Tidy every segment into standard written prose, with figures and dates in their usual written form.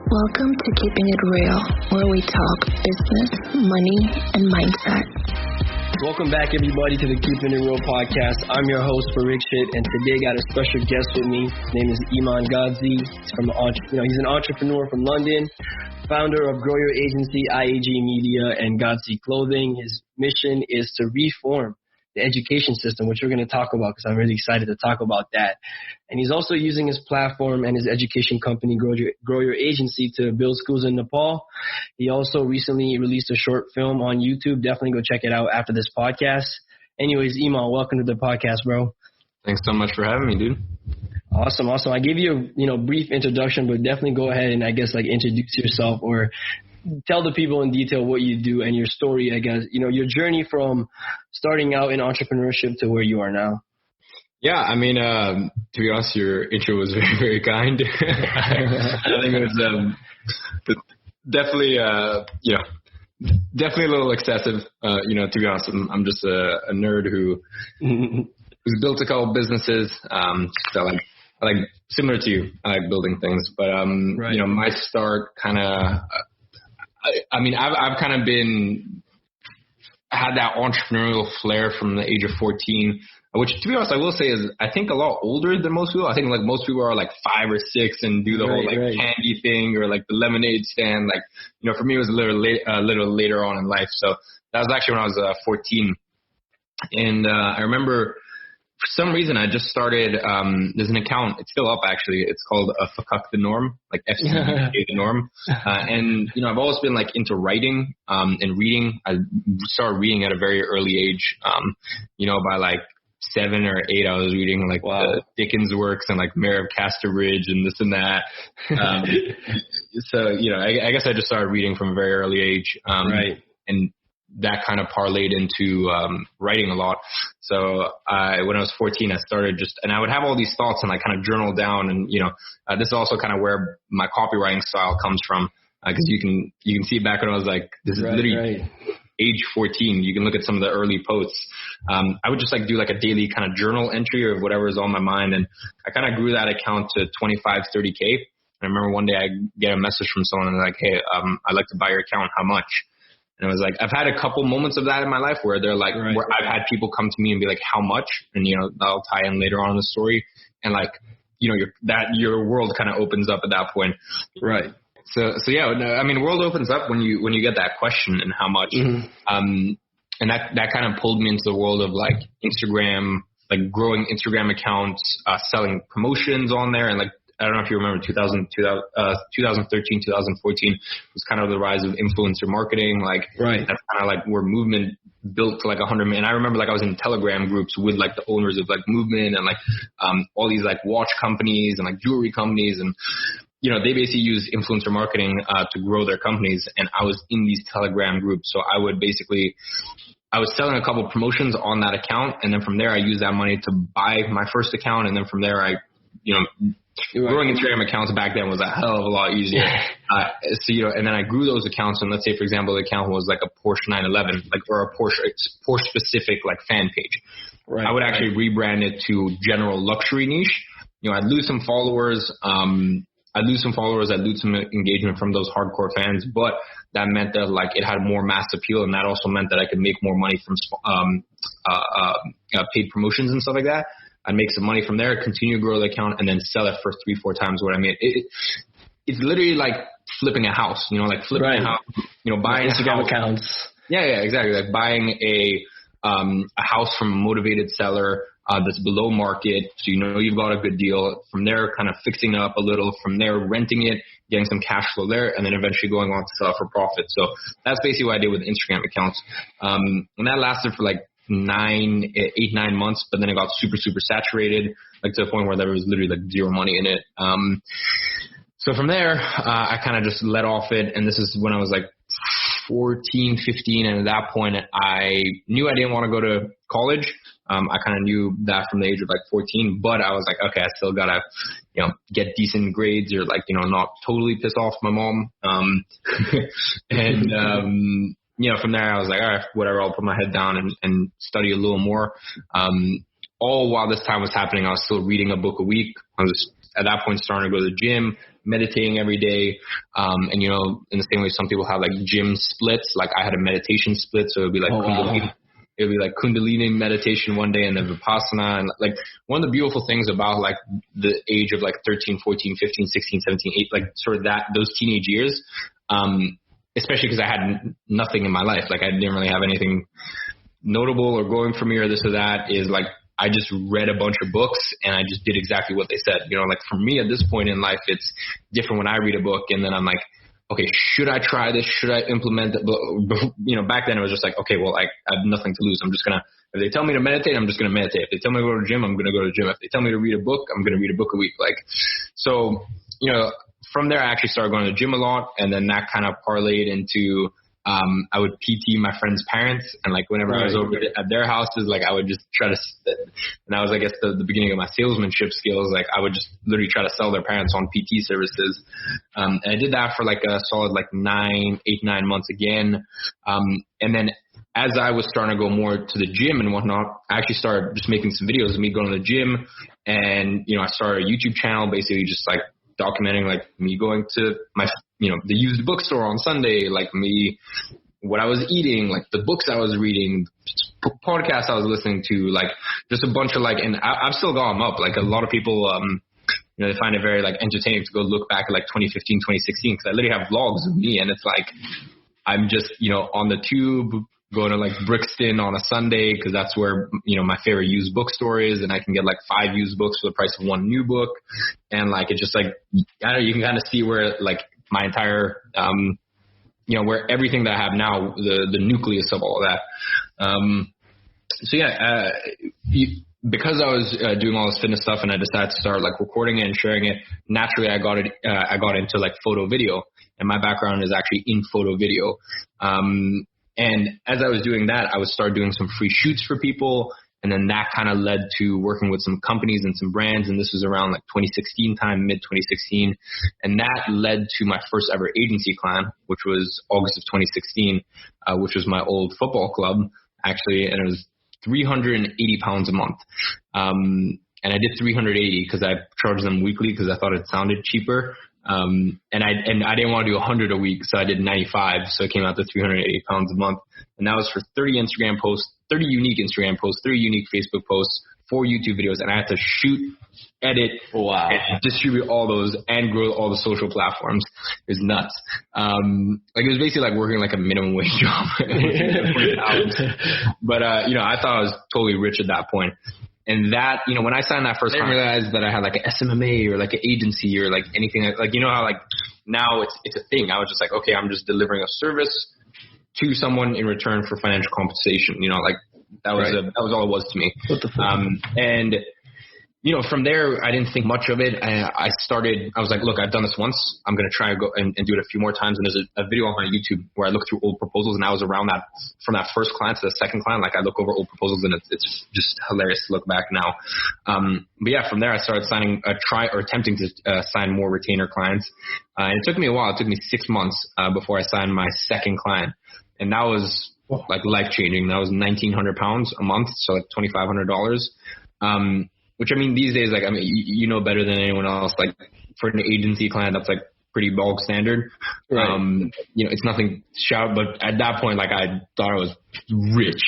Welcome to Keeping It Real, where we talk business, money, and mindset. Welcome back, everybody, to the Keeping It Real podcast. I'm your host, Parikshit, and today got a special guest with me. His name is Iman Gadzhi. He's an entrepreneur from London, founder of GrowYourAgency, IAG Media, and Gadzhi Clothing. His mission is to reform the education system, which we're going to talk about because I'm really excited to talk about that. And he's also using his platform and his education company, GrowYourAgency, to build schools in Nepal. He also recently released a short film on YouTube. Definitely go check it out after this podcast. Anyways, Iman, welcome to the podcast, bro. Thanks so much for having me, dude. Awesome. I gave you a brief introduction, but definitely go ahead and introduce yourself or tell the people in detail what you do and your story, your journey from starting out in entrepreneurship to where you are now. Yeah, to be honest, your intro was very, very kind. I think it was definitely a little excessive. To be honest, I'm just a nerd who's built a couple businesses. So I like similar to you, I like building things, but right. My start I've kind of had that entrepreneurial flair from the age of 14, which, to be honest, I will say is, I think, a lot older than most people. I think most people are 5 or 6 and do the whole candy thing or the lemonade stand. For me, it was a little later on in life. So that was actually when I was 14. And I remember, for some reason, I just started, there's an account, it's still up actually, it's called Fuck the Norm, FCK the Norm. And, I've always been into writing and reading. I started reading at a very early age. By 7 or 8, I was reading the Dickens works and Mayor of Casterbridge and this and that. So, I guess I just started reading from a very early age. Right. And that kind of parlayed into writing a lot. So when I was 14, I started and I would have all these thoughts and I kind of journal down. And, this is also kind of where my copywriting style comes from. Because you can see back when I was this is literally age 14. You can look at some of the early posts. I would just do a daily kind of journal entry of whatever is on my mind. And I kind of grew that account to 25, 30K. And I remember one day I get a message from someone and hey, I'd like to buy your account. How much? And it was I've had a couple moments of that in my life where they're where I've had people come to me and be how much? And, that'll tie in later on in the story. And your world kind of opens up at that point. Right. So yeah, the world opens up when you get that question and how much. Mm-hmm. And that kind of pulled me into the world of Instagram, growing Instagram accounts, selling promotions on there. And I don't know if you remember 2013, 2014 was kind of the rise of influencer marketing. Right. That's kind of where Movement built to 100 million. I remember I was in Telegram groups with the owners of Movement and all these watch companies and jewelry companies. And, they basically use influencer marketing to grow their companies. And I was in these Telegram groups. So I was selling a couple promotions on that account. And then from there, I used that money to buy my first account. And then from there, growing Instagram accounts back then was a hell of a lot easier. And then I grew those accounts. And let's say, for example, the account was a Porsche 911, or a Porsche specific fan page. Right, I would actually rebrand it to general luxury niche. I'd lose some followers. I'd lose some engagement from those hardcore fans, but that meant that it had more mass appeal, and that also meant that I could make more money from paid promotions and stuff like that. I'd make some money from there, continue to grow the account, and then sell it for 3-4 times what I made. It's literally flipping a house, flipping a house, buying Instagram accounts. Yeah, exactly. Buying a house from a motivated seller that's below market, so you've got a good deal. From there, kind of fixing it up a little. From there, renting it, getting some cash flow there, and then eventually going on to sell for profit. So that's basically what I did with Instagram accounts. And that lasted for 8, 9 months, but then it got super, super saturated, to the point where there was literally zero money in it. So from there, I kind of just let off it. And this is when I was 14, 15. And at that point, I knew I didn't want to go to college. I kind of knew that from the age of 14, but I was okay, I still gotta, get decent grades or not totally piss off my mom. And, from there I was all right, whatever, I'll put my head down and study a little more. All while this time was happening, I was still reading a book a week. I was at that point starting to go to the gym. meditating every day. And, you know, in the same way some people have like gym splits, like I had a meditation split. So it would be like, it would be like Kundalini meditation one day and then Vipassana. And like one of the beautiful things about like the age of like 13, 14, 15, 16, 17, 8, like sort of those teenage years, especially because I had nothing in my life. Like I didn't really have anything notable or going for me or this or that, is like I just read a bunch of books and I just did exactly what they said. You know, like for me at this point in life, it's different when I read a book and then I'm like, okay, should I try this? Should I implement it? But, you know, back then it was just like, okay, well, I have nothing to lose. I'm just going to, if they tell me to meditate, I'm just going to meditate. If they tell me to go to the gym, I'm going to go to the gym. If they tell me to read a book, I'm going to read a book a week. Like, so, you know, from there, I actually started going to the gym a lot. And then that kind of parlayed into, I would PT my friends' parents, and like whenever I was over at their houses, like I would just try to, and that was, I guess, the beginning of my salesmanship skills. Like I would just literally try to sell their parents on PT services. And I did that for like a solid like 9 months again. And then as I was starting to go more to the gym and whatnot, I actually started just making some videos of me going to the gym. And, you know, I started a YouTube channel, basically just like documenting like me going to my, you know, the used bookstore on Sunday, like me, what I was eating, like the books I was reading, podcasts I was listening to, like just a bunch of like, and I've still got them up. Like a lot of people, you know, they find it very like entertaining to go look back at like 2015, 2016, because I literally have vlogs of me and it's like, I'm just, you know, on the tube, going to like Brixton on a Sunday because that's where, you know, my favorite used bookstore is, and I can get like 5 used books for the price of 1 new book. And like, it's just like, I don't know, you can kind of see where like my entire, you know, where everything that I have now, the nucleus of all that. So yeah, because I was doing all this fitness stuff and I decided to start like recording it and sharing it, naturally I got into like photo video, and my background is actually in photo video. And as I was doing that, I would start doing some free shoots for people. And then that kind of led to working with some companies and some brands. And this was around like 2016 time, mid 2016. And that led to my first ever agency client, which was August of 2016, which was my old football club, actually. And it was 380 pounds a month. And I did 380 because I charged them weekly because I thought it sounded cheaper. And I didn't want to do 100 a week, so I did 95. So it came out to 380 pounds a month. And that was for 30 Instagram posts, 30 unique Instagram posts, 30 unique Facebook posts, 4 YouTube videos. And I had to shoot, edit, and distribute all those and grow all the social platforms. It was nuts. Like it was basically like working like a minimum wage job. But, you know, I thought I was totally rich at that point. And that, you know, when I signed that first, I didn't realize that I had like an SMMA or like an agency or like anything like, you know how like now it's a thing. I was just like, okay, I'm just delivering a service to someone in return for financial compensation. You know, like that was all it was to me. What the fuck? And, you know, from there, I didn't think much of it. I was like, look, I've done this once. I'm going to try and go and do it a few more times. And there's a video on my YouTube where I look through old proposals, and I was around that from that first client to the second client. Like I look over old proposals and it's just hilarious to look back now. But yeah, from there I started attempting to sign more retainer clients. And it took me a while. It took me 6 months before I signed my second client. And that was like life changing. That was 1,900 pounds a month. So like $2,500. Which I mean, these days, like, I mean, you know better than anyone else, like for an agency client, that's like pretty bog standard. Right. You know, it's nothing shout, but at that point, like I thought I was rich.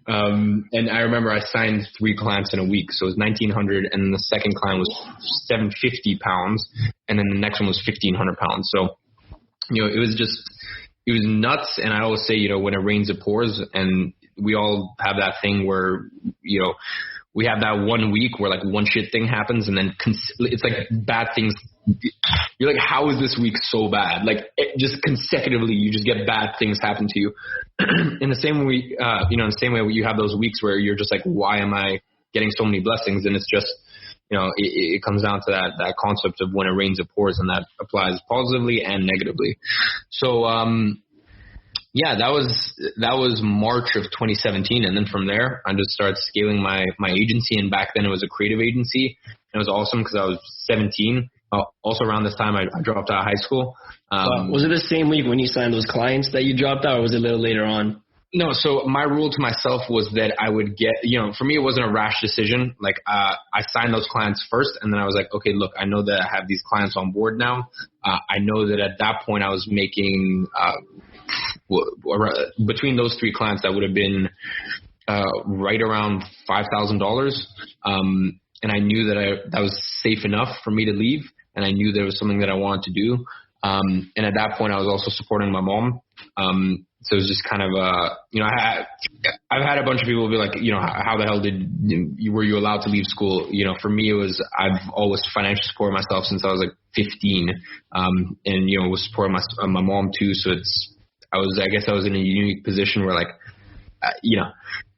And I remember I signed 3 clients in a week. So it was 1,900. And then the second client was 750 pounds. And then the next one was 1,500 pounds. So, you know, it was nuts. And I always say, you know, when it rains, it pours. And we all have that thing where, you know, we have that 1 week where like one shit thing happens and then it's like bad things. You're like, how is this week so bad? Like just consecutively, you just get bad things happen to you. In the same way, you know, in the same way you have those weeks where you're just like, why am I getting so many blessings? And it's just, you know, it comes down to that concept of when it rains, it pours, and that applies positively and negatively. So, yeah, that was March of 2017. And then from there, I just started scaling my agency. And back then it was a creative agency. And it was awesome because I was 17. Also around this time, I dropped out of high school. Was it the same week when you signed those clients that you dropped out, or was it a little later on? No, so my rule to myself was that I would get, for me, it wasn't a rash decision. Like, I signed those clients first, and then I was like, okay, look, I know that I have these clients on board now. I know that at that point I was making, between those 3 clients, that would have been right around $5,000. And I knew that that was safe enough for me to leave, and I knew there was something that I wanted to do. And at that point, I was also supporting my mom. So it was just kind of, I've had a bunch of people be like, how the hell were you allowed to leave school? For me, it was, I've always financially supported myself since I was like 15, and, was supporting my mom too. So I guess I was in a unique position where, like,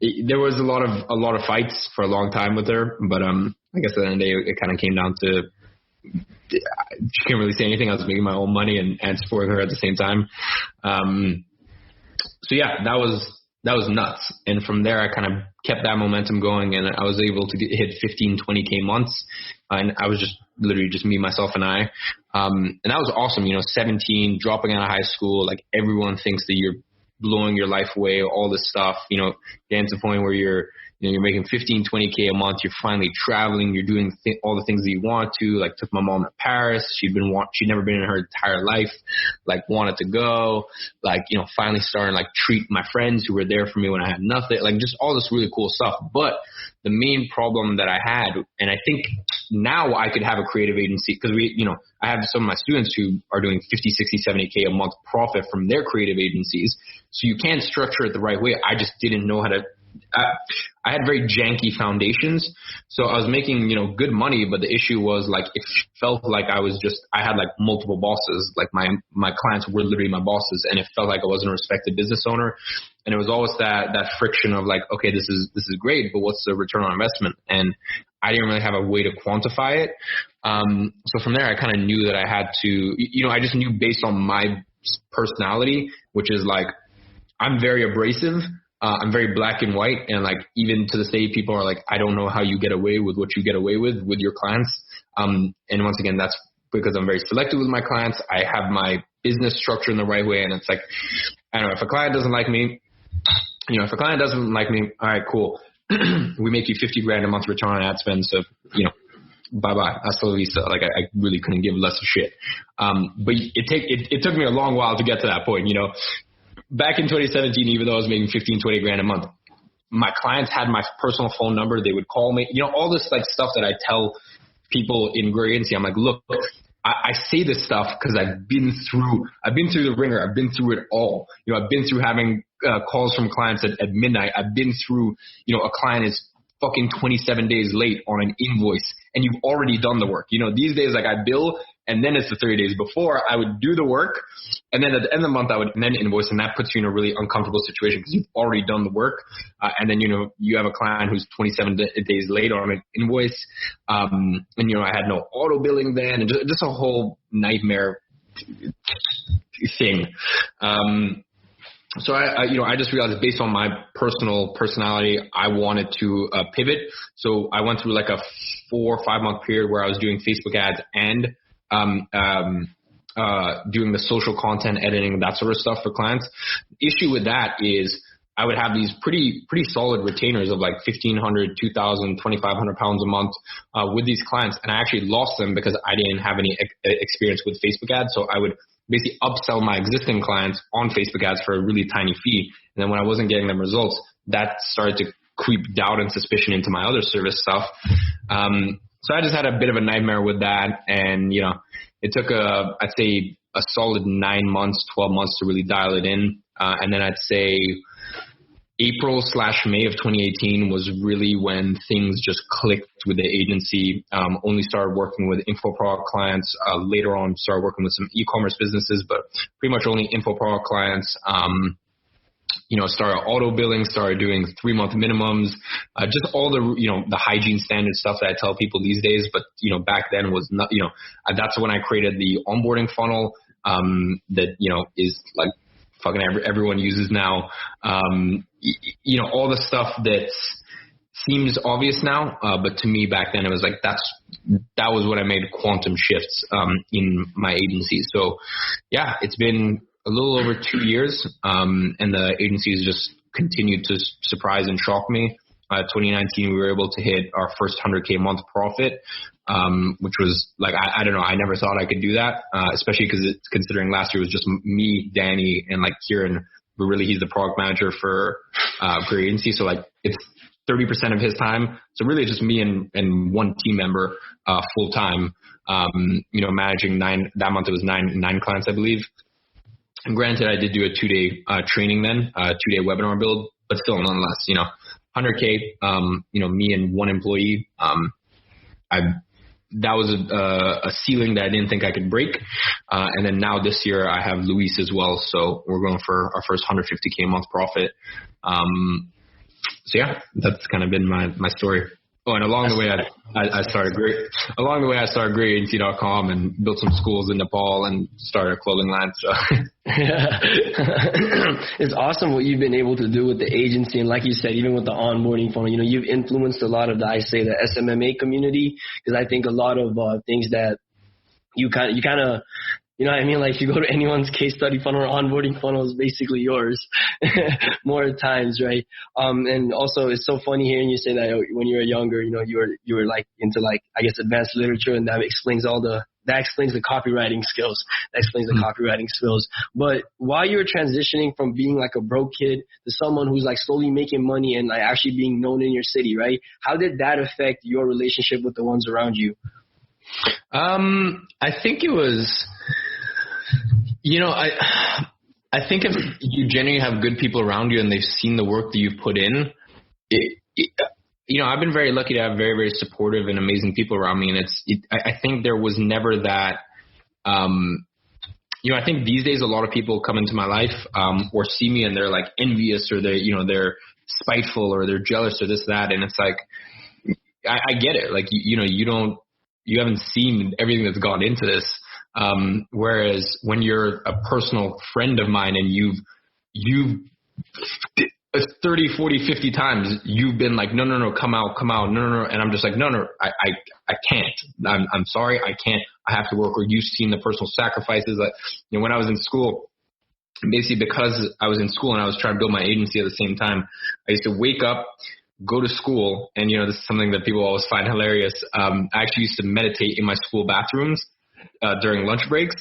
there was a lot of fights for a long time with her, but, I guess at the end of the day, it kind of came down to, she can't really say anything. I was making my own money and supporting her at the same time. So yeah, that was nuts. And from there, I kind of kept that momentum going, and I was able to hit 15, 20K months. And I was just literally just me, myself, and I. And that was awesome. 17, dropping out of high school, like everyone thinks that you're blowing your life away, all this stuff, getting to the point where you're making 15, 20K a month. You're finally traveling. You're doing all the things that you want to. Like, took my mom to Paris. She'd never been in her entire life. Like, wanted to go. Like, finally starting like treat my friends who were there for me when I had nothing. Like, just all this really cool stuff. But the main problem that I had, and I think now I could have a creative agency, because I have some of my students who are doing 50, 60, 70K a month profit from their creative agencies. So you can structure it the right way. I just didn't know how to. I had very janky foundations, so I was making, good money, but the issue was, like, it felt like I had like multiple bosses. Like, my clients were literally my bosses, and it felt like I wasn't a respected business owner. And it was always that friction of like, okay, this is great, but what's the return on investment? And I didn't really have a way to quantify it. So from there, I kind of knew that I had to, I just knew based on my personality, which is like, I'm very abrasive. I'm very black and white, and like, even to this day, people are like, I don't know how you get away with what you get away with your clients. And once again, that's because I'm very selective with my clients. I have my business structure in the right way, and it's like, I don't know, if a client doesn't like me, all right, cool. We make you $50,000 a month return on ad spend. So, bye-bye. Hasta la vista. Like, I really couldn't give less of shit. But it took me a long while to get to that point, Back in 2017, even though I was making 15, 20 grand a month, my clients had my personal phone number. They would call me, all this like stuff that I tell people in GrowYourAgency. I'm like, look, I say this stuff because I've been through the ringer. I've been through it all. I've been through having calls from clients at midnight. I've been through, a client is fucking 27 days late on an invoice, and you've already done the work. These days, like, I bill, and then it's the 30 days before. I would do the work, and then at the end of the month, I would then invoice, and that puts you in a really uncomfortable situation because you've already done the work. And then, you have a client who's 27 days late on an invoice. And, I had no auto billing then, and just a whole nightmare thing. So I just realized, based on my personality, I wanted to pivot. So I went through like a 4 or 5 month period where I was doing Facebook ads and doing the social content editing, that sort of stuff for clients. The issue with that is I would have these pretty solid retainers of like 1,500, 2,000, 2,500 pounds a month with these clients, and I actually lost them because I didn't have any experience with Facebook ads. So I would basically upsell my existing clients on Facebook ads for a really tiny fee, and then when I wasn't getting them results, that started to creep doubt and suspicion into my other service stuff. So I just had a bit of a nightmare with that, and it took I'd say a solid 9 months, 12 months to really dial it in, and then I'd say April/May of 2018 was really when things just clicked with the agency. Only started working with info product clients. Later on, started working with some e-commerce businesses, but pretty much only info product clients. Started auto billing, started doing 3-month minimums, just all the hygiene standard stuff that I tell people these days. But, back then was not, that's when I created the onboarding funnel, that, is like fucking everyone uses now. All the stuff that seems obvious now. But to me back then, it was like, that was when I made quantum shifts, in my agency. So yeah, it's been a little over 2 years, and the agency is just continued to surprise and shock me. 2019, we were able to hit our first 100K a month profit, which was like, I don't know, I never thought I could do that, especially because considering last year was just me, Danny, and like Kieran, but really he's the product manager for GrowYourAgency. So like it's 30% of his time. So really just me and one team member full time, managing that month it was nine clients, I believe. And granted, I did do a 2-day training then, 2-day webinar build, but still nonetheless, 100K, me and one employee, that was a ceiling that I didn't think I could break. And then now this year I have Luis as well. So we're going for our first 150K a month profit. So yeah, that's kind of been my story. Oh, and along the way, I started GrowYourAgency.com and built some schools in Nepal and started a clothing line. So it's awesome what you've been able to do with the agency. And like you said, even with the onboarding funnel, you've influenced a lot of the SMMA community, because I think a lot of things that you kind of, you know what I mean? Like, if you go to anyone's case study funnel or onboarding funnel, is basically yours more times, right? And also, it's so funny hearing you say that when you were younger, you were like into like, I guess, advanced literature, and that explains the copywriting skills. But while you were transitioning from being like a broke kid to someone who's like slowly making money and like actually being known in your city, right? How did that affect your relationship with the ones around you? I think it was, I think if you genuinely have good people around you and they've seen the work that you've put in, I've been very lucky to have very, very supportive and amazing people around me. And I think there was never that, I think these days a lot of people come into my life, or see me and they're like envious, or they're spiteful, or they're jealous, or this, that. And it's like, I get it. Like, you haven't seen everything that's gone into this. Whereas when you're a personal friend of mine and you've 30, 40, 50 times, you've been like, no, come out. No. And I'm just like, no, I can't. I'm sorry. I can't. I have to work. Or you've seen the personal sacrifices. When I was in school, basically because I was in school and I was trying to build my agency at the same time, I used to wake up, go to school, and this is something that people always find hilarious. I actually used to meditate in my school bathrooms during lunch breaks,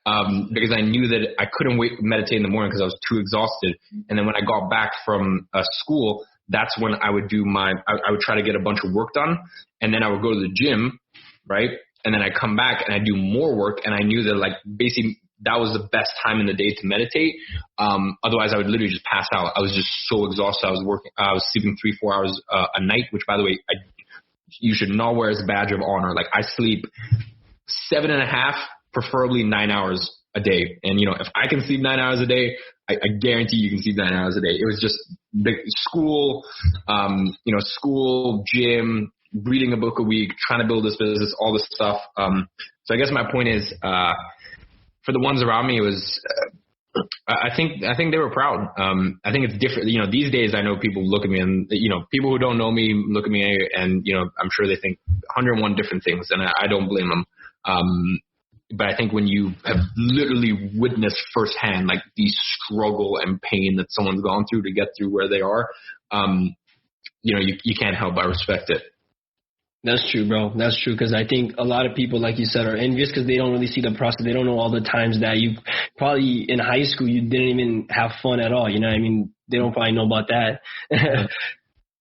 because I knew that I couldn't meditate in the morning because I was too exhausted. And then when I got back from school, that's when I would I would try to get a bunch of work done, and then I would go to the gym, right? And then I come back and I do more work, and I knew that like basically that was the best time in the day to meditate. Otherwise I would literally just pass out. I was just so exhausted. I was sleeping 3-4 hours a night, which by the way, you should not wear as a badge of honor. Like, I sleep 7.5, preferably 9 hours a day. And if I can sleep 9 hours a day, I guarantee you can sleep 9 hours a day. It was just the school, school, gym, reading a book a week, trying to build this business, all this stuff. So I guess my point is, for the ones around me, it was, I think they were proud. I think it's different. These days I know people look at me and, people who don't know me look at me and, I'm sure they think 101 different things, and I don't blame them. But I think when you have literally witnessed firsthand, like, the struggle and pain that someone's gone through to get through where they are, you can't help but respect it. That's true, bro. That's true. Because I think a lot of people, like you said, are envious because they don't really see the process. They don't know all the times that you probably in high school, you didn't even have fun at all. You know what I mean? They don't probably know about that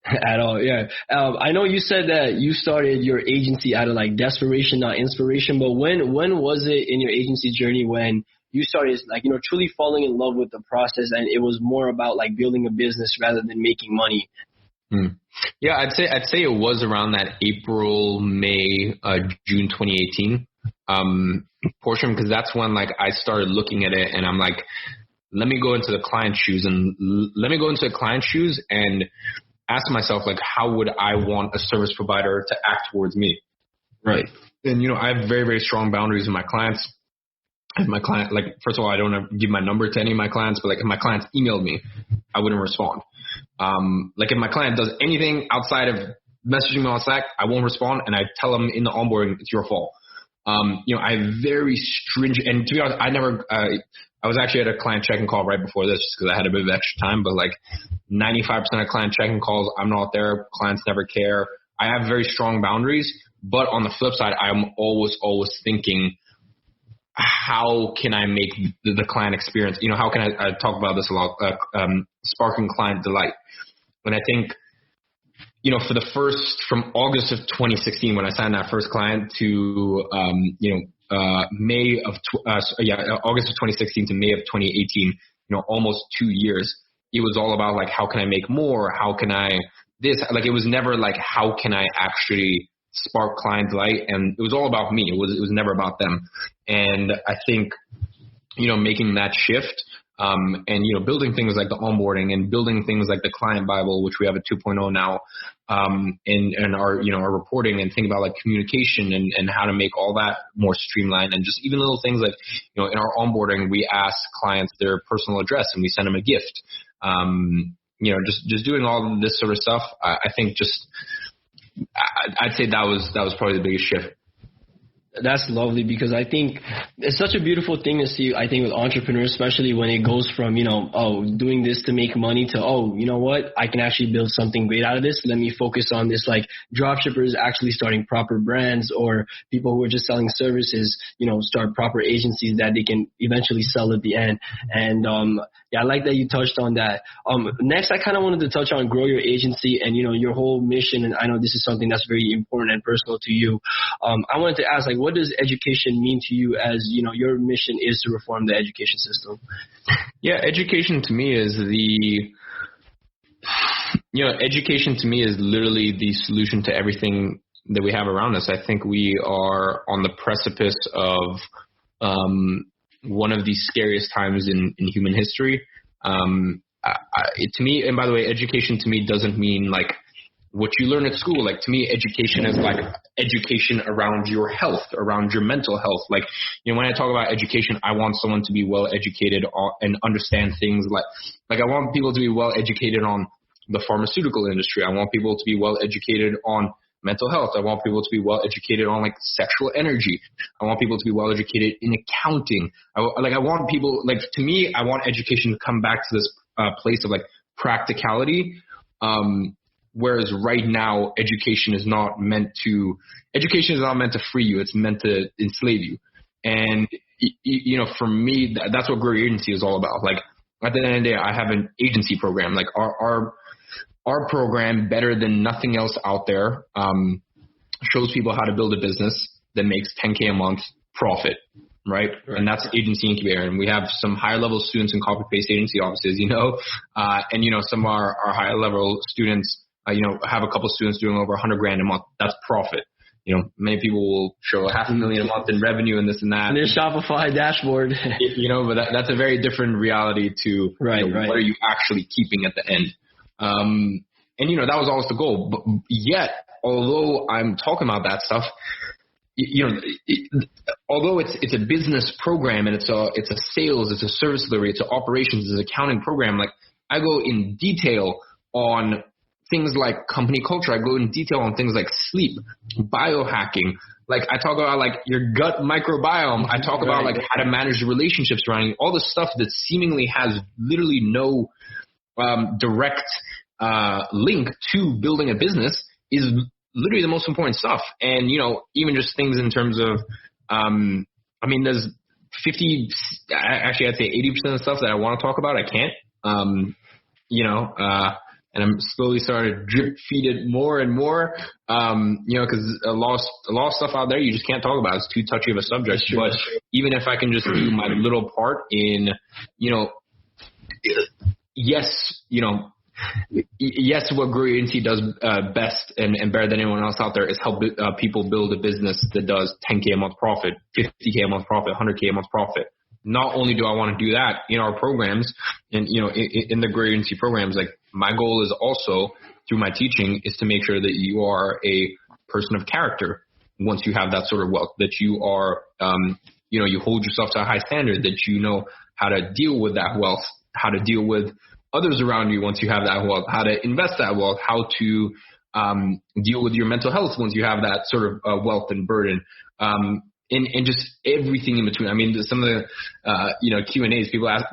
at all. Yeah. I know you said that you started your agency out of like desperation, not inspiration. But when was it in your agency journey when you started like, truly falling in love with the process, and it was more about like building a business rather than making money? Yeah, I'd say it was around that April, May, June 2018 portion, because that's when like I started looking at it and I'm like, let me go into the client's shoes and ask myself, like, how would I want a service provider to act towards me? Right. And I have very, very strong boundaries with my clients. If my client, like, first of all, I don't give my number to any of my clients, but like if my clients emailed me, I wouldn't respond. Like if my client does anything outside of messaging me on Slack, I won't respond, and I tell them in the onboarding, it's your fault. I have very stringent, and to be honest, I was actually at a client check-in call right before this just because I had a bit of extra time, but like 95% of client check-in calls, I'm not there. Clients never care. I have very strong boundaries, but on the flip side, I'm always thinking, how can I make the client experience? How can I talk about this a lot, sparking client delight. And I think, from August of 2016, when I signed that first client to, August of 2016 to May of 2018, almost 2 years, it was all about like, how can I make more? How can I this? Like, it was never like, how can I actually spark client delight? And it was all about me. It was never about them. And I think, making that shift, and, building things like the onboarding and building things like the client Bible, which we have a 2.0 now, and our reporting, and think about like communication and how to make all that more streamlined, and just even little things like, in our onboarding, we ask clients their personal address and we send them a gift. Just doing all this sort of stuff. I think I'd say that was probably the biggest shift. That's lovely, because I think it's such a beautiful thing to see, I think, with entrepreneurs, especially when it goes from, doing this to make money to, you know what, I can actually build something great out of this. Let me focus on this, like dropshippers actually starting proper brands, or people who are just selling services, start proper agencies that they can eventually sell at the end. And, I like that you touched on that. Next, I kind of wanted to touch on Grow Your Agency and, your whole mission. And I know this is something that's very important and personal to you. I wanted to ask, like, what does education mean to you, as, your mission is to reform the education system? Yeah, education to me is education to me is literally the solution to everything that we have around us. I think we are on the precipice of one of the scariest times in human history. To me, and by the way, education to me doesn't mean like what you learn at school. Like, to me, education is like education around your health, around your mental health. Like, when I talk about education, I want someone to be well educated and understand things like I want people to be well educated on the pharmaceutical industry. I want people to be well educated on mental health. I want people to be well educated on like sexual energy. I want people to be well educated in accounting. I want people, like, to me, I want education to come back to this place of like practicality. Whereas right now, education is not meant to free you. It's meant to enslave you. And, for me, that's what Grow Your Agency is all about. Like, at the end of the day, I have an agency program. Like, our program, better than nothing else out there, shows people how to build a business that makes $10K a month profit, right? And that's Agency Incubator. And we have some higher level students in copy-paste agency offices, and, some of our higher level students, have a couple of students doing over $100,000 a month. That's profit. Many people will show $500,000 a month in revenue and this and that. And their Shopify dashboard. But that's a very different reality to what are you actually keeping at the end. And that was always the goal. But yet, although I'm talking about that stuff, although it's a business program and it's a sales, it's a service delivery, it's an operations, it's an accounting program, like, I go in detail on things like company culture. I go in detail on things like sleep, biohacking. Like, I talk about like your gut microbiome. I talk about like how to manage the relationships surrounding all the stuff that seemingly has literally no direct link to building a business is literally the most important stuff. And, even just things in terms of, there's I'd say 80% of the stuff that I want to talk about, I can't, and I'm slowly starting to drip feed it more and more, because a lot of stuff out there you just can't talk about. It's too touchy of a subject. But even if I can just do my little part in, yes, what Grow Your Agency does best and better than anyone else out there is help people build a business that does $10K a month profit, $50K a month profit, $100K a month profit. Not only do I want to do that in our programs and, in the Grow Your Agency programs, like, my goal is also through my teaching is to make sure that you are a person of character once you have that sort of wealth, that you are, you hold yourself to a high standard, that you know how to deal with that wealth, how to deal with others around you once you have that wealth, how to invest that wealth, how to deal with your mental health once you have that sort of wealth and burden. and just everything in between. I mean, some of the, Q&As people ask,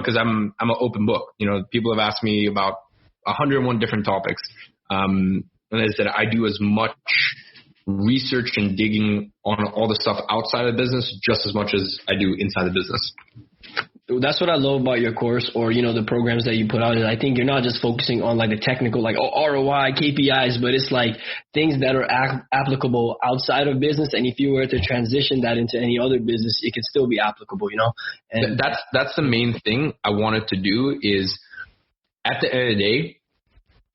cause I'm an open book, people have asked me about 101 different topics. And as I said, I do as much research and digging on all the stuff outside of the business just as much as I do inside the business. That's what I love about your course or, the programs that you put out. And I think you're not just focusing on like the technical, like ROI, KPIs, but it's like things that are applicable outside of business. And if you were to transition that into any other business, it could still be applicable, And that's the main thing I wanted to do is at the end of the day,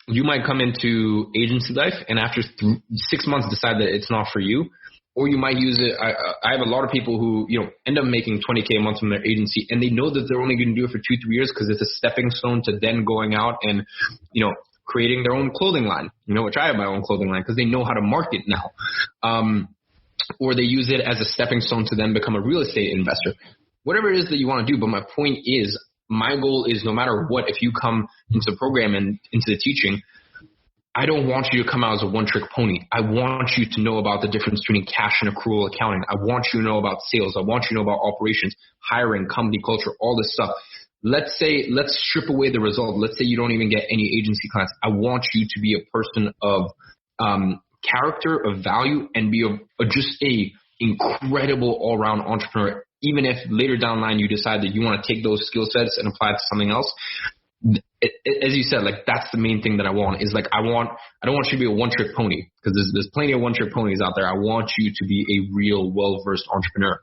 you might come into agency life and after 6 months decide that it's not for you. Or you might use it. I have a lot of people who, end up making $20K a month from their agency and they know that they're only going to do it for 2-3 years because it's a stepping stone to then going out and, creating their own clothing line, which I have my own clothing line because they know how to market now. Or they use it as a stepping stone to then become a real estate investor. Whatever it is that you want to do. But my point is, my goal is no matter what, if you come into the program and into the teaching, I don't want you to come out as a one-trick pony. I want you to know about the difference between cash and accrual accounting. I want you to know about sales. I want you to know about operations, hiring, company culture, all this stuff. Let's strip away the result. Let's say you don't even get any agency clients. I want you to be a person of character, of value, and be just a incredible all-around entrepreneur. Even if later down the line you decide that you want to take those skill sets and apply it to something else. As you said, like that's the main thing that I want is like I don't want you to be a one-trick pony because there's plenty of one-trick ponies out there. I want you to be a real well-versed entrepreneur.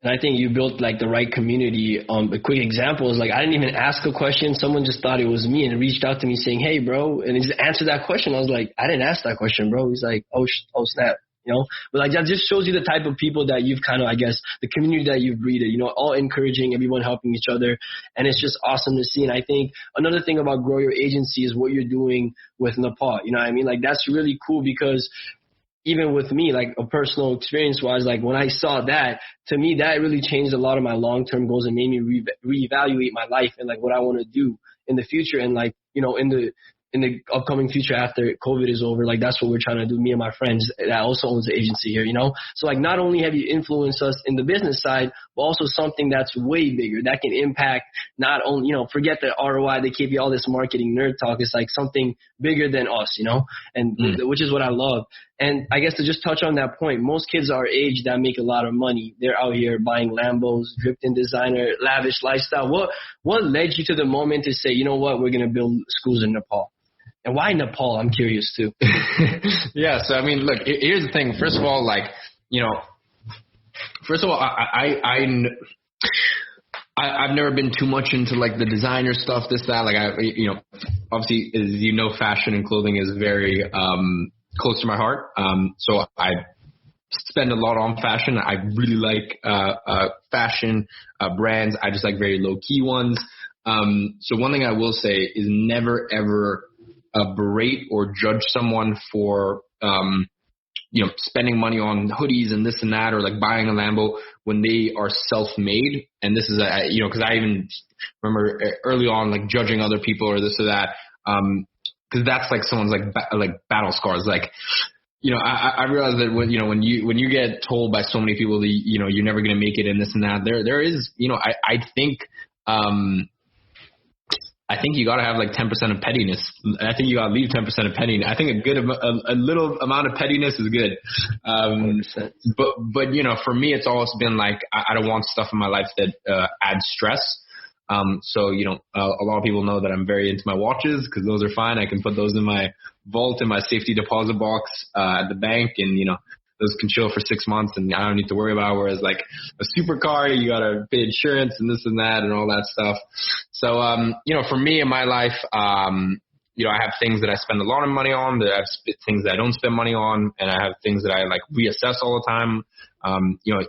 And I think you built like the right community. A quick example is like I didn't even ask a question. Someone just thought it was me and reached out to me saying, "Hey, bro," and he just answered that question. I was like, "I didn't ask that question, bro." He's like, "Oh snap." But like that just shows you the type of people that you've kind of, I guess, the community that you've breeded, all encouraging, everyone helping each other. And it's just awesome to see. And I think another thing about Grow Your Agency is what you're doing with Nepal. You know what I mean? Like that's really cool because even with me, like a personal experience wise, like when I saw that, to me, that really changed a lot of my long-term goals and made me reevaluate my life and like what I want to do in the future. And like, in the upcoming future after COVID is over, like that's what we're trying to do, me and my friends that also owns the agency here, So like not only have you influenced us in the business side, but also something that's way bigger that can impact not only, forget the ROI, the KPI, all this marketing nerd talk. It's like something bigger than us, and which is what I love. And I guess to just touch on that point, most kids our age that make a lot of money, they're out here buying Lambos, dripped in designer, lavish lifestyle. What led you to the moment to say, you know what, we're going to build schools in Nepal? And why Nepal? I'm curious too. Yeah. So, I mean, look, here's the thing. First of all, I've never been too much into like the designer stuff, this, that, like obviously, as fashion and clothing is very, close to my heart. So I spend a lot on fashion. I really like, fashion, brands. I just like very low key ones. So one thing I will say is never ever, berate or judge someone for, spending money on hoodies and this and that, or like buying a Lambo when they are self-made. And this is cause I even remember early on, like judging other people or this or that. Cause that's like someone's like battle scars. Like, I realize that when you get told by so many people that, you're never going to make it and this and that, there is, I think you got to have like 10% of pettiness. I think you got to leave 10% of pettiness. I think a little amount of pettiness is good. But for me, it's always been like, I don't want stuff in my life that, adds stress. So, a lot of people know that I'm very into my watches because those are fine. I can put those in my vault in my safety deposit box, at the bank, and, those can chill for 6 months and I don't need to worry about. Whereas like a supercar, you got to pay insurance and this and that and all that stuff. So, for me in my life, I have things that I spend a lot of money on, that I have things that I don't spend money on, and I have things that I like reassess all the time.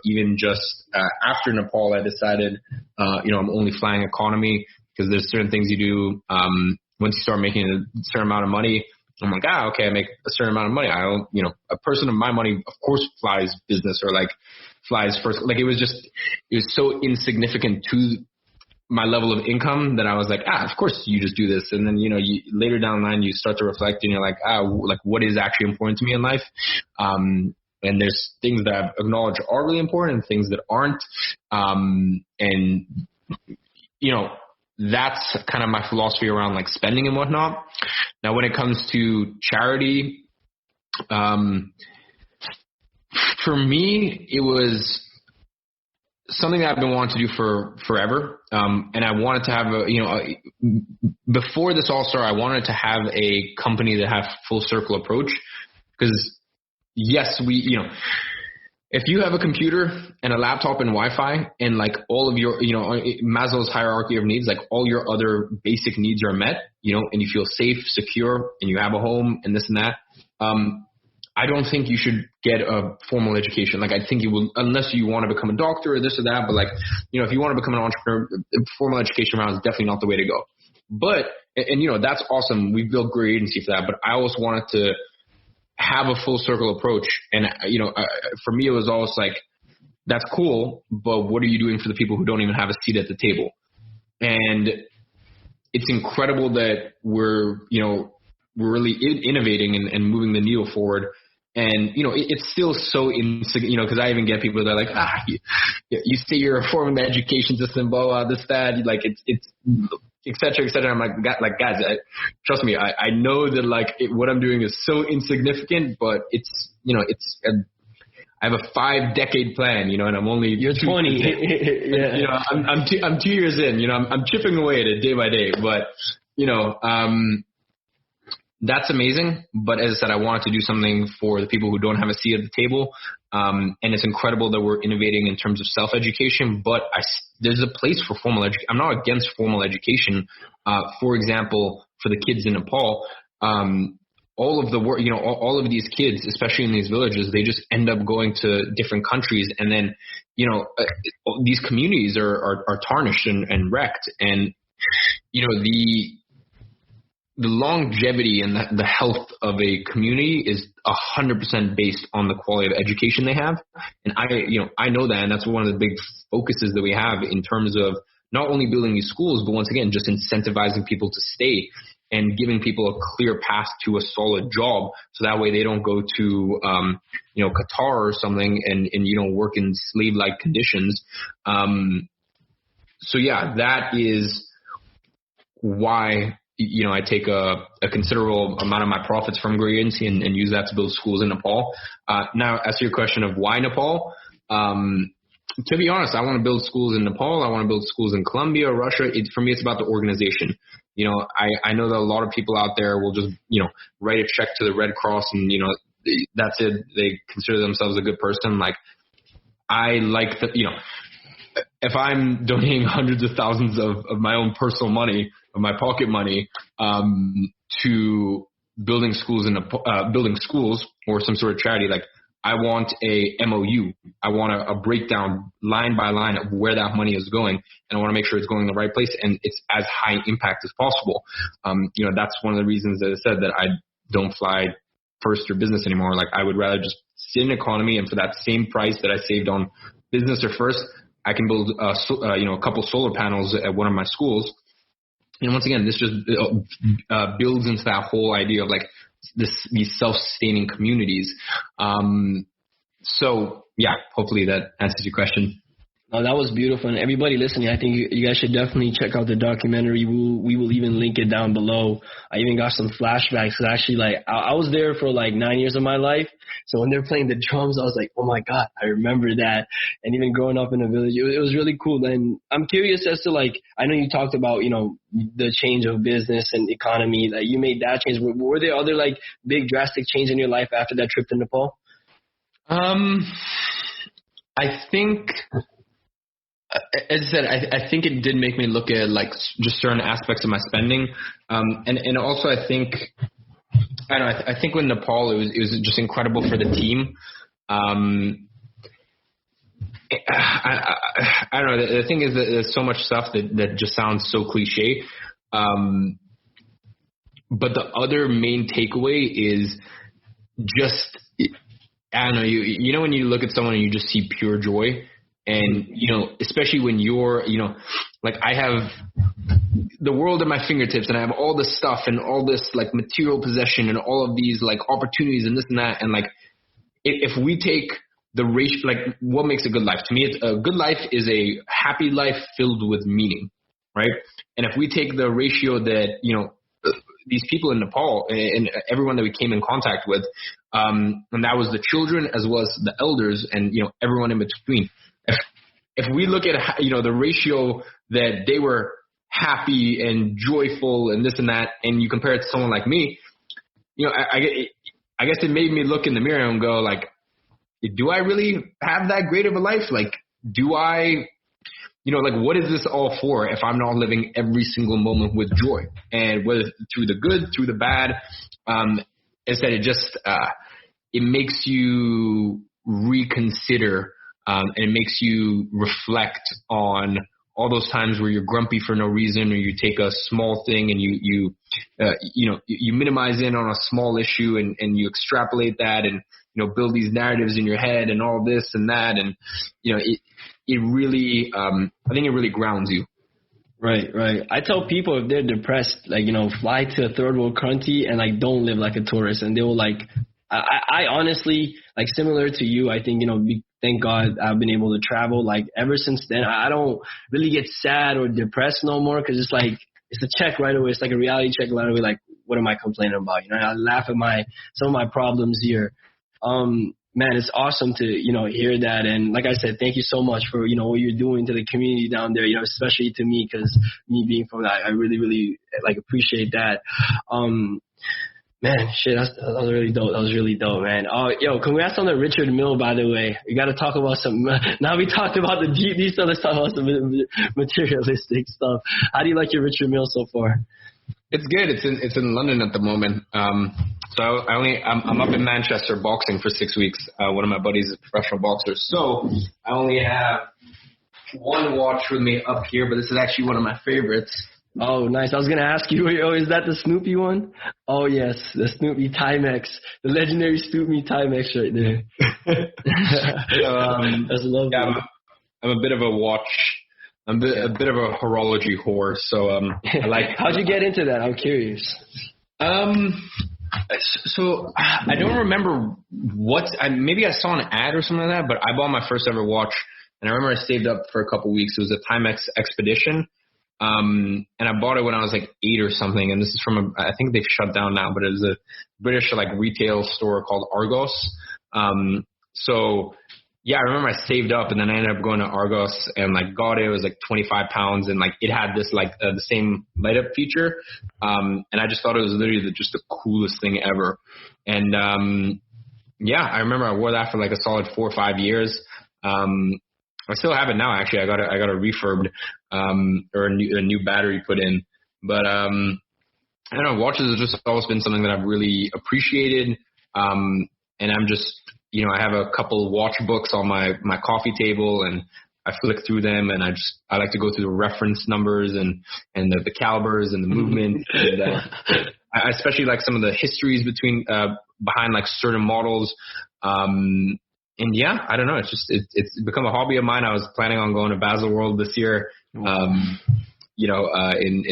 Even just after Nepal, I decided, I'm only flying economy because there's certain things you do once you start making a certain amount of money. I'm like, okay, I make a certain amount of money. I don't, a person of my money, of course, flies business or like flies first. Like it was so insignificant to my level of income that I was like, of course you just do this. And then, later down the line, you start to reflect and you're like, like what is actually important to me in life? And there's things that I've acknowledged are really important and things that aren't. And, you know, that's kind of my philosophy around like spending and whatnot. Now, when it comes to charity, for me, it was something that I've been wanting to do for forever. And I wanted to have before this all started, I wanted to have a company that had full circle approach, because yes, if you have a computer and a laptop and Wi-Fi and like all of your, Maslow's hierarchy of needs, like all your other basic needs are met, and you feel safe, secure, and you have a home and this and that. I don't think you should get a formal education. Like, I think you will, unless you want to become a doctor or this or that. But like, if you want to become an entrepreneur, formal education around is definitely not the way to go. But, and that's awesome. We built GrowYourAgency for that. But I always wanted to have a full circle approach. And, for me, it was always like, that's cool, but what are you doing for the people who don't even have a seat at the table? And it's incredible that we're really innovating and moving the needle forward. And, it's still so insignificant, because I even get people that are like, you say you're reforming the education system, blah, blah, this, that, like it's, et cetera, et cetera. I'm like, guys, trust me, I know that like what I'm doing is so insignificant, but it's, I have a 5-decade plan, and I'm only, you're 20. Yeah. I'm 2 years in, I'm chipping away at it day by day, but, that's amazing. But as I said, I wanted to do something for the people who don't have a seat at the table. And it's incredible that we're innovating in terms of self-education, but there's a place for formal education. I'm not against formal education. For example, for the kids in Nepal, all of the work, all of these kids, especially in these villages, they just end up going to different countries. And then, these communities are tarnished and wrecked. And, the longevity and the health of a community is 100% based on the quality of education they have. And I know that, and that's one of the big focuses that we have in terms of not only building these schools, but once again, just incentivizing people to stay and giving people a clear path to a solid job. So that way they don't go to, Qatar or something and work in slave-like conditions. So yeah, that is why I take a considerable amount of my profits from GrowYourAgency and use that to build schools in Nepal. Now, as to your question of why Nepal, to be honest, I want to build schools in Nepal. I want to build schools in Colombia, Russia. For me, it's about the organization. I know that a lot of people out there will just, write a check to the Red Cross and, that's it. They consider themselves a good person. Like, I like that, if I'm donating hundreds of thousands of my own personal money, of my pocket money, to building schools building schools or some sort of charity, like I want a MOU. I want a breakdown line by line of where that money is going, and I want to make sure it's going in the right place and it's as high impact as possible. That's one of the reasons that I said that I don't fly first or business anymore. Like, I would rather just sit in economy, and for that same price that I saved on business or first, I can build a couple solar panels at one of my schools. And once again, this just builds into that whole idea of like these self-sustaining communities. So yeah, hopefully that answers your question. Oh, that was beautiful. And everybody listening, I think you guys should definitely check out the documentary. We will even link it down below. I even got some flashbacks. Cause actually, like, I was there for like 9 years of my life. So when they're playing the drums, I was like, oh my God, I remember that. And even growing up in a village, it was really cool. And I'm curious as to, like, I know you talked about, the change of business and economy, that you made that change. Were there other like big drastic change in your life after that trip to Nepal? I think, as I said, I think it did make me look at like just certain aspects of my spending. And also I think, I think with Nepal, it was just incredible for the team. I don't know. The thing is that there's so much stuff that just sounds so cliche. But the other main takeaway is just, I don't know, you know, when you look at someone and you just see pure joy. And, especially when you're, like I have the world at my fingertips and I have all this stuff and all this like material possession and all of these like opportunities and this and that. And like, if we take the ratio, like what makes a good life? To me, a good life is a happy life filled with meaning, right? And if we take the ratio that, these people in Nepal and everyone that we came in contact with, and that was the children as well as the elders and, everyone in between. If we look at, the ratio that they were happy and joyful and this and that, and you compare it to someone like me, I guess it made me look in the mirror and go like, do I really have that great of a life? Like, do I, what is this all for if I'm not living every single moment with joy? And whether through the good, through the bad, instead it just, it makes you reconsider, and it makes you reflect on all those times where you're grumpy for no reason, or you take a small thing and you minimize in on a small issue and you extrapolate that and, build these narratives in your head and all this and that. And, it really, I think it really grounds you. Right. I tell people if they're depressed, like, fly to a third world country and like, don't live like a tourist. And they will like, I honestly, like similar to you, I think, thank God I've been able to travel. Like ever since then, I don't really get sad or depressed no more. Cause it's like, it's a check right away. It's like a reality check right away. Like, what am I complaining about? I laugh at some of my problems here. Man, it's awesome to, hear that. And like I said, thank you so much for, what you're doing to the community down there, especially to me, because me being from that, I really, really like appreciate that. Man, shit, that was really dope. That was really dope, man. Oh, congrats on the Richard Mille, by the way. We got to talk about some, now we talked about the deep stuff, let's talk about some materialistic stuff. How do you like your Richard Mille so far? It's good. It's in London at the moment. So I'm up in Manchester boxing for 6 weeks. One of my buddies is a professional boxer. So I only have one watch with me up here, but this is actually one of my favorites. Oh, nice. I was going to ask you, is that the Snoopy one? Oh, yes, the Snoopy Timex, the legendary Snoopy Timex right there. That's lovely. Yeah, I'm a bit of a watch. I'm a bit of a horology whore, so I like. How'd you get into that? I'm curious. So I don't remember maybe I saw an ad or something like that, but I bought my first ever watch, and I remember I saved up for a couple weeks. It was a Timex Expedition, and I bought it when I was like 8 or something. And this is from I think they've shut down now, but it was a British like retail store called Argos. So. Yeah, I remember I saved up and then I ended up going to Argos and like got it. It was like 25 pounds and like it had this like the same light up feature. And I just thought it was literally just the coolest thing ever. And yeah, I remember I wore that for like a solid 4 or 5 years. I still have it now actually. I got a refurbed or a new battery put in. But I don't know, watches have just always been something that I've really appreciated. And I'm just I have a couple watch books on my coffee table and I flick through them and I like to go through the reference numbers and the calibers and the movement. And I especially like some of the histories behind like certain models. And yeah, I don't know. It's become a hobby of mine. I was planning on going to Baselworld this year, in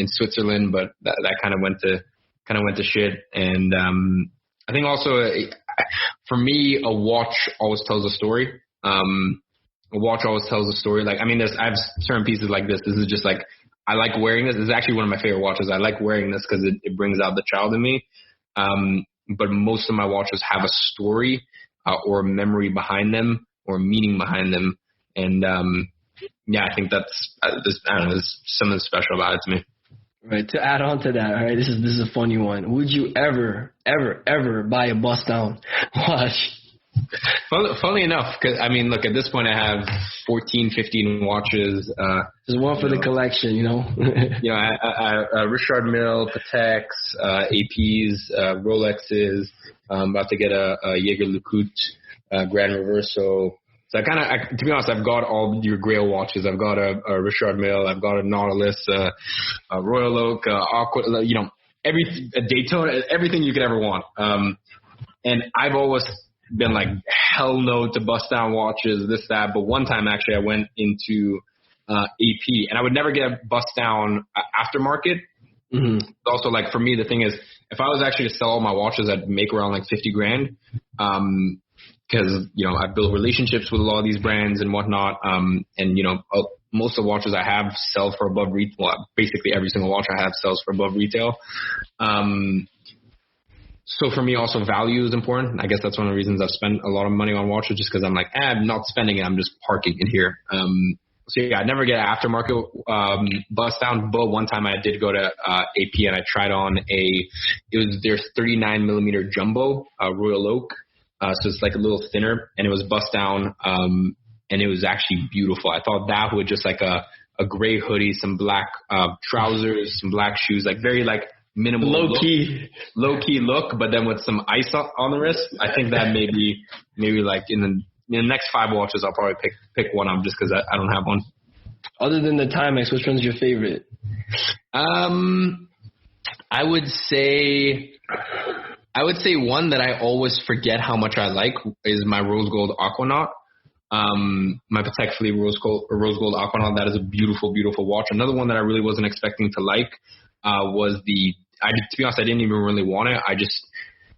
Switzerland, but that kind of went to shit. And I think also, for me, a watch always tells a story. A watch always tells a story. Like, I mean, I have certain pieces like this. This is just like, I like wearing this. This is actually one of my favorite watches. I like wearing this because it brings out the child in me. But most of my watches have a story or a memory behind them or a meaning behind them. And yeah, I think that's, I don't know, there's something special about it to me. Right. To add on to that, all right, this is a funny one. Would you ever buy a bust down watch? Funnily enough, because I mean, look, at this point I have 14, 15 watches. There's one for the collection, Richard Mille, Pateks, APs, Rolexes. I'm about to get a Jaeger LeCoultre Grand Reverso. So to be honest, I've got all your Grail watches. I've got a Richard Mille. I've got a Nautilus, a Royal Oak, Aqua, a Daytona, everything you could ever want. And I've always been like, hell no to bust down watches, this, that. But one time actually I went into AP and I would never get a bust down aftermarket. Mm-hmm. Also, like for me, the thing is, if I was actually to sell all my watches, I'd make around like 50 grand. because, I built relationships with a lot of these brands and whatnot. And, most of the watches I have sell for above retail. Well, basically every single watch I have sells for above retail. So for me, also value is important. I guess that's one of the reasons I've spent a lot of money on watches, just because I'm like, I'm not spending it. I'm just parking it here. So yeah, I never get an aftermarket bust down, but one time I did go to AP and I tried on it was their 39 millimeter jumbo Royal Oak. So it's like a little thinner, and it was bust down, and it was actually beautiful. I thought that with just like a gray hoodie, some black trousers, some black shoes, like very like minimal low key look, but then with some ice on the wrist. I think that maybe like in the next 5 watches, I'll probably pick one up just because I don't have one. Other than the Timex, which one's your favorite? I would say one that I always forget how much I like is my Rose Gold Aquanaut. My Patek Philippe Rose Gold Aquanaut. That is a beautiful, beautiful watch. Another one that I really wasn't expecting to like was to be honest, I didn't even really want it. I just,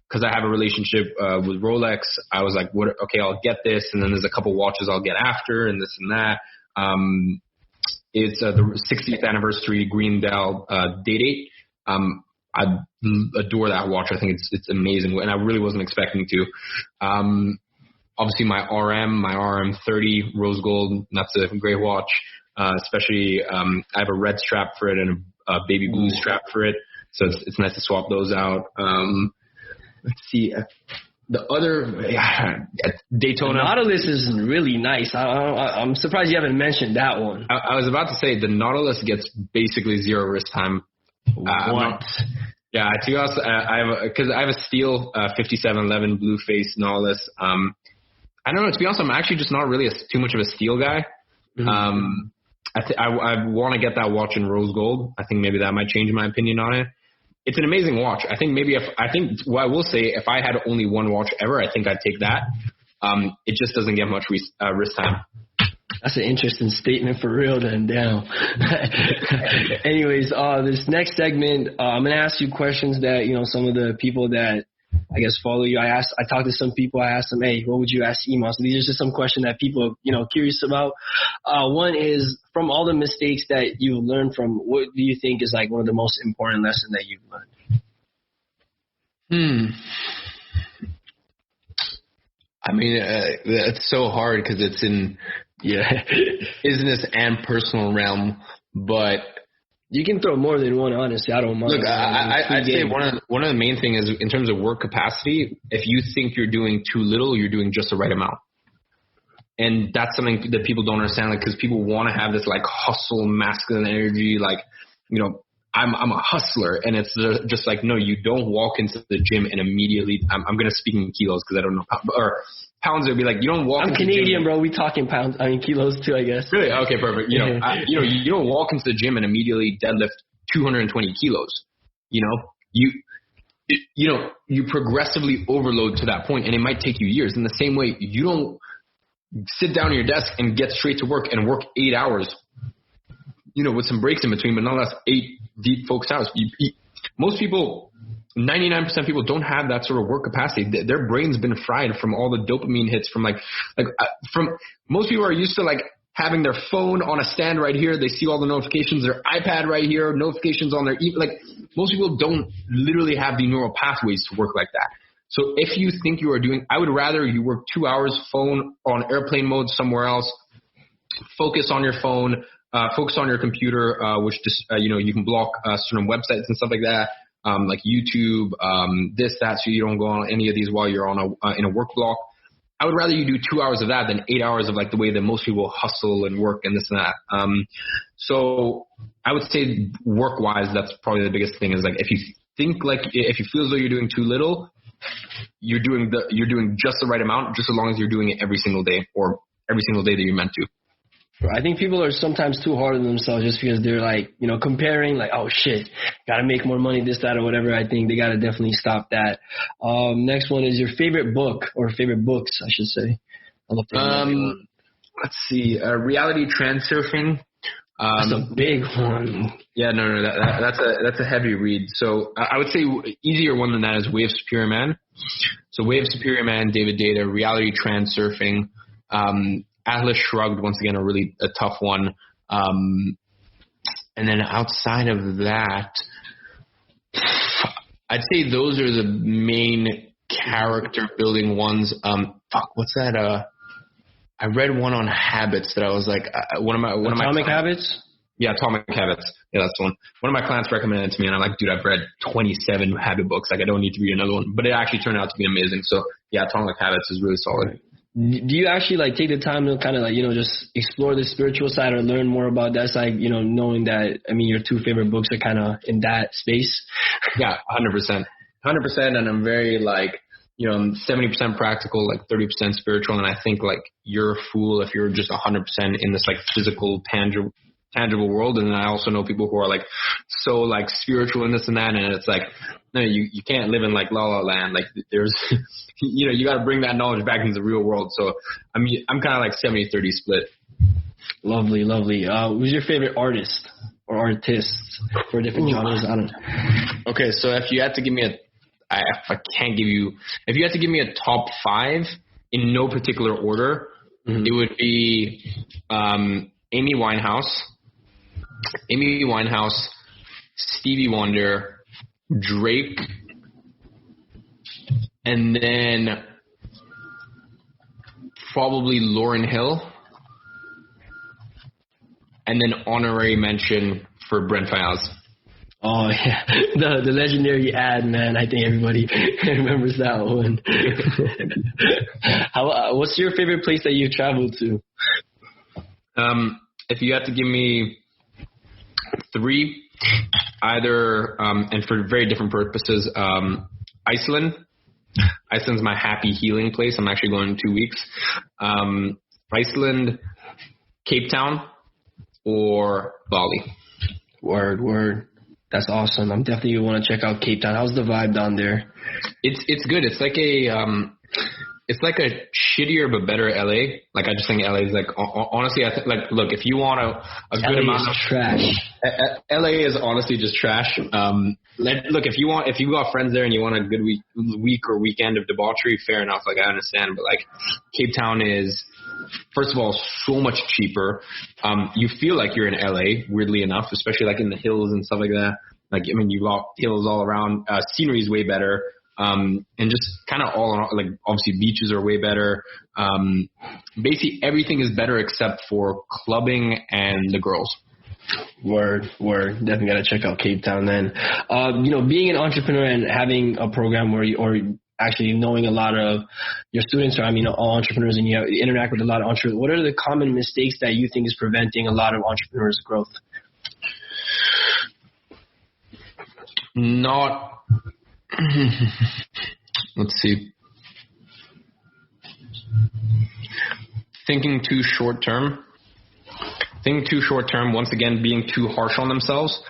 because I have a relationship with Rolex, I was like, okay, I'll get this, and then there's a couple watches I'll get after, and this and that. It's the 60th anniversary Green Dial Date 8. I adore that watch. I think it's amazing, and I really wasn't expecting to. Obviously, my RM30 Rose Gold, that's a great watch. Especially, I have a red strap for it and a baby blue strap for it, so it's nice to swap those out. Let's see. The other Daytona. The Nautilus is really nice. I'm surprised you haven't mentioned that one. I was about to say the Nautilus gets basically 0 wrist time. What? Yeah, to be honest, I have a steel 5711 blue face Nautilus. I don't know. To be honest, I'm actually just not really too much of a steel guy. Mm-hmm. I want to get that watch in rose gold. I think maybe that might change my opinion on it. It's an amazing watch. I think what I will say, if I had only one watch ever, I think I'd take that. It just doesn't get much wrist time. That's an interesting statement for real then, damn. Anyways, this next segment, I'm going to ask you questions that, some of the people that I guess follow you. I talked to some people, I asked them, hey, what would you ask Iman? So these are just some questions that people are, curious about. One is, from all the mistakes that you've learned from, what do you think is like one of the most important lessons that you've learned? I mean, it's so hard because it's in business and personal realm, but you can throw more than one, honestly. I don't mind. Look, I'd say one of the main things is in terms of work capacity, if you think you're doing too little, you're doing just the right amount. And that's something that people don't understand, like, because people want to have this like hustle, masculine energy, like, I'm a hustler, and it's just like, no, you don't walk into the gym and immediately. I'm going to speak in kilos because I don't know or pounds. It'd be like you don't walk. I'm into Canadian, the gym. Bro. We talking pounds. I mean kilos too, I guess. Really? Okay, perfect. You don't walk into the gym and immediately deadlift 220 kilos. You progressively overload to that point, and it might take you years. In the same way, you don't sit down at your desk and get straight to work and work 8 hours. With some breaks in between, but nonetheless 8 deep focused hours. Most people, 99% of people don't have that sort of work capacity. Their brain's been fried from all the dopamine hits from from most people are used to like having their phone on a stand right here. They see all the notifications, their iPad right here, notifications on their, most people don't literally have the neural pathways to work like that. So if you think you are I would rather you work 2 hours phone on airplane mode somewhere else, focus on your phone, focus on your computer, which just, you can block certain websites and stuff like that, like YouTube, this, that, so you don't go on any of these while you're on in a work block. I would rather you do 2 hours of that than 8 hours of like the way that most people hustle and work and this and that. So I would say work-wise, that's probably the biggest thing is like if you feel as though you're doing too little, you're doing just the right amount, just as long as you're doing it every single day or every single day that you're meant to. I think people are sometimes too hard on themselves just because they're like, comparing like, oh shit, got to make more money, this, that, or whatever. I think they got to definitely stop that. Next one is your favorite book or favorite books, I should say. Let's see. Reality Transurfing That's a big one. Yeah, no, that's a heavy read. So I would say easier one than that is Way of Superior Man. So Way of Superior Man, David Data, Reality Transurfing, Atlas Shrugged, once again, a tough one. And then outside of that, I'd say those are the main character building ones. What's that? I read one on habits that I was like, Atomic Habits? Yeah, Atomic Habits. Yeah, that's the one. One of my clients recommended it to me, and I'm like, dude, I've read 27 habit books. Like, I don't need to read another one. But it actually turned out to be amazing. So, yeah, Atomic Habits is really solid. Do you actually like take the time to kind of like, just explore the spiritual side or learn more about that side, knowing that, your two favorite books are kind of in that space? Yeah, 100%. 100%. And I'm very like, I'm 70% practical, like 30% spiritual. And I think like you're a fool if you're just 100% in this like physical, tangible world. And then I also know people who are like so like spiritual in this and that, and it's like, no, you can't live in like La La Land. Like there's you got to bring that knowledge back into the real world. So I'm kind of like 70-30 split. Lovely. Who's your favorite artist or artists for different genres? I don't know. Okay, so if you had to give me if you had to give me a top 5 in no particular order, it would be Amy Winehouse, Stevie Wonder, Drake, and then probably Lauryn Hill, and then honorary mention for Brent Faiyaz. Oh yeah, the legendary ad, man. I think everybody remembers that one. What's your favorite place that you've traveled to? If you had to give me 3, either and for very different purposes, Iceland. Iceland's my happy healing place. I'm actually going in 2 weeks. Iceland, Cape Town, or Bali. Word. That's awesome. I'm definitely want to check out Cape Town. How's the vibe down there? It's good. It's like a shittier but better LA. Like I just think LA is like honestly. I think like look, if you want a good amount of trash, LA is honestly just trash. Look, if you got friends there and you want a good week or weekend of debauchery, fair enough. Like I understand, but like Cape Town is, first of all, so much cheaper. You feel like you're in LA, weirdly enough, especially like in the hills and stuff like that. Like, you got hills all around. Scenery is way better. And just kind of all in all, like obviously beaches are way better. Basically everything is better except for clubbing and the girls. Word. Definitely got to check out Cape Town then. Being an entrepreneur and having a program where or actually knowing a lot of your students are, all entrepreneurs, and you interact with a lot of entrepreneurs. What are the common mistakes that you think is preventing a lot of entrepreneurs' growth? Let's see. Thinking too short term. Once again, being too harsh on themselves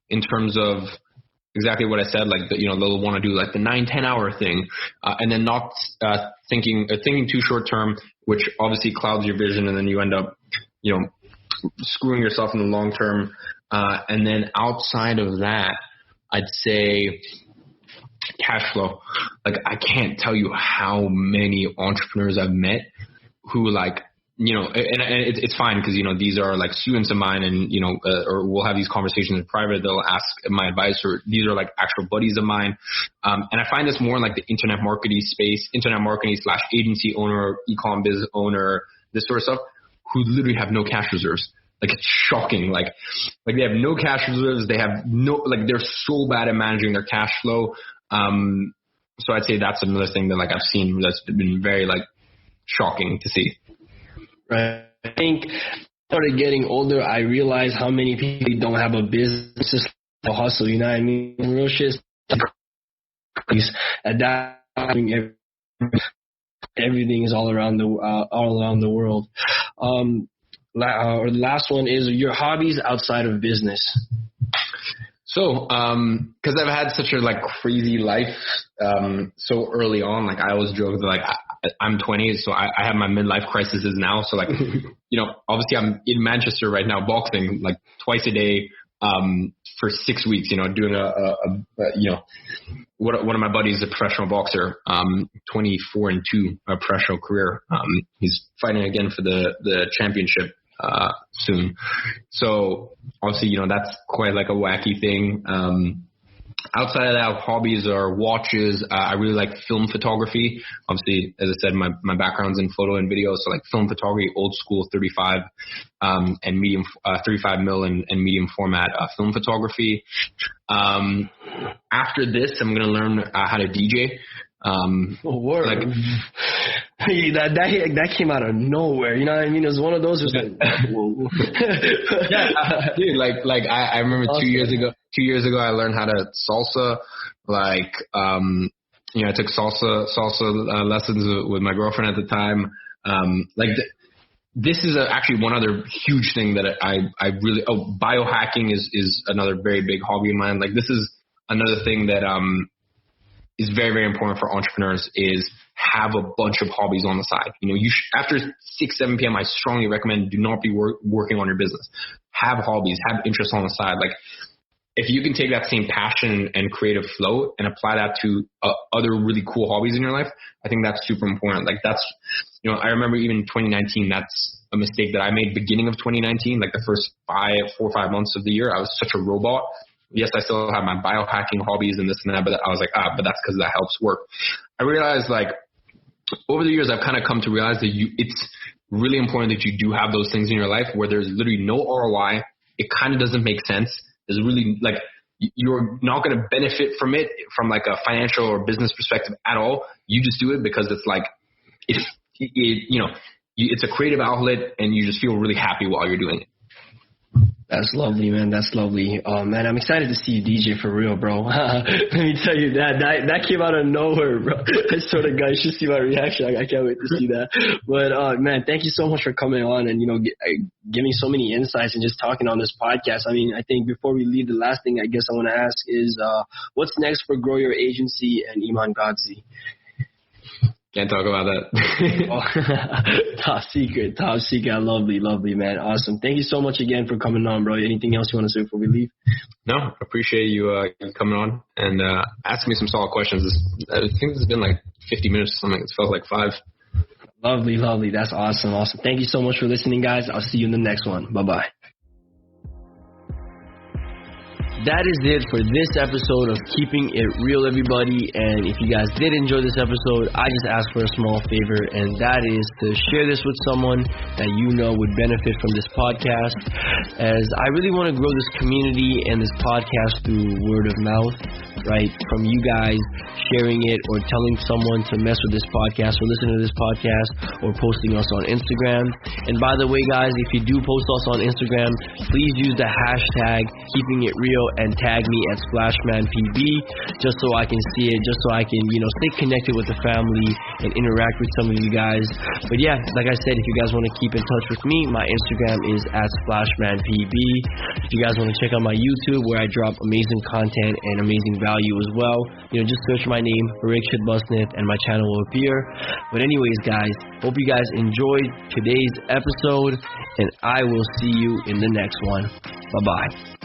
in terms of exactly what I said, like they'll want to do like the 9-10 hour thing, and then not thinking too short term, which obviously clouds your vision, and then you end up screwing yourself in the long term. And then outside of that, I'd say cash flow. Like I can't tell you how many entrepreneurs I've met who like, and it's fine because, these are like students of mine and, or we'll have these conversations in private. They'll ask my advice, or these are like actual buddies of mine. And I find this more in like the internet marketing space, internet marketing / agency owner, e-com biz owner, this sort of stuff, who literally have no cash reserves. Like it's shocking. Like they have no cash reserves. They have they're so bad at managing their cash flow. So I'd say that's another thing that like I've seen that's been very like shocking to see. Right. I think started getting older, I realized how many people don't have a business, just a hustle. You know what I mean? Real shit. Adapting everything is all around the world. Or the last one is your hobbies outside of business. So, because I've had such a like crazy life, so early on, like I always joke that like I'm 20, so I have my midlife crises now. So like, obviously I'm in Manchester right now, boxing like twice a day, for 6 weeks, doing one of my buddies is a professional boxer, 24-2, a professional career. He's fighting again for the championship, soon. So obviously, that's quite like a wacky thing. Outside of that, hobbies are watches. I really like film photography. Obviously, as I said, my background's in photo and video, so like film photography, old school 35 and medium 35 mil and medium format film photography. After this, I'm gonna learn how to DJ. Word. Like, that came out of nowhere. You know what I mean? It was one of those. Like, whoa. Yeah, dude. Like I remember awesome. 2 years ago. 2 years ago, I learned how to salsa. Like, I took salsa lessons with my girlfriend at the time. This is actually one other huge thing that I really. Biohacking is another very big hobby of mine. Like, this is another thing that is very, very important for entrepreneurs, is have a bunch of hobbies on the side. After 6, 7 p.m., I strongly recommend do not be working on your business. Have hobbies, have interests on the side. Like, if you can take that same passion and creative flow and apply that to other really cool hobbies in your life, I think that's super important. Like, that's, I remember even 2019, that's a mistake that I made beginning of 2019, like the first 4 or 5 months of the year. I was such a robot. Yes, I still have my biohacking hobbies and this and that, but I was like, but that's because that helps work. I realized, like, over the years, I've kind of come to realize that it's really important that you do have those things in your life where there's literally no ROI. It kind of doesn't make sense. There's really, like, you're not going to benefit from it from like a financial or business perspective at all. You just do it because it's like, it's a creative outlet and you just feel really happy while you're doing it. That's lovely, man. That's lovely. Man, I'm excited to see you DJ for real, bro. Let me tell you that came out of nowhere, bro. I sort of guys should see my reaction. I can't wait to see that. But man, thank you so much for coming on and giving so many insights and just talking on this podcast. I mean, I think before we leave, the last thing I guess I want to ask is what's next for Grow Your Agency and Iman Gadzhi? Can't talk about that. Top secret. Lovely, man. Awesome. Thank you so much again for coming on, bro. Anything else you want to say before we leave? No, I appreciate you coming on and asking me some solid questions. I think this has been like 50 minutes or something. It felt like 5. Lovely. That's awesome. Thank you so much for listening, guys. I'll see you in the next one. Bye-bye. That is it for this episode of Keeping It Real, everybody. And if you guys did enjoy this episode, I just ask for a small favor, and that is to share this with someone that you know would benefit from this podcast, as I really want to grow this community and this podcast through word of mouth, right? From you guys sharing it or telling someone to mess with this podcast or listen to this podcast or posting us on Instagram. And by the way, guys, if you do post us on Instagram, please use the hashtag Keeping It Real and tag me at SplashmanPB, just so I can see it, just so I can, stay connected with the family and interact with some of you guys. But yeah, like I said, if you guys want to keep in touch with me, my Instagram is at SplashmanPB. If you guys want to check out my YouTube, where I drop amazing content and amazing value as well, just search my name, Barik Shidbusnit, and my channel will appear. But anyways, guys, hope you guys enjoyed today's episode, and I will see you in the next one. Bye-bye.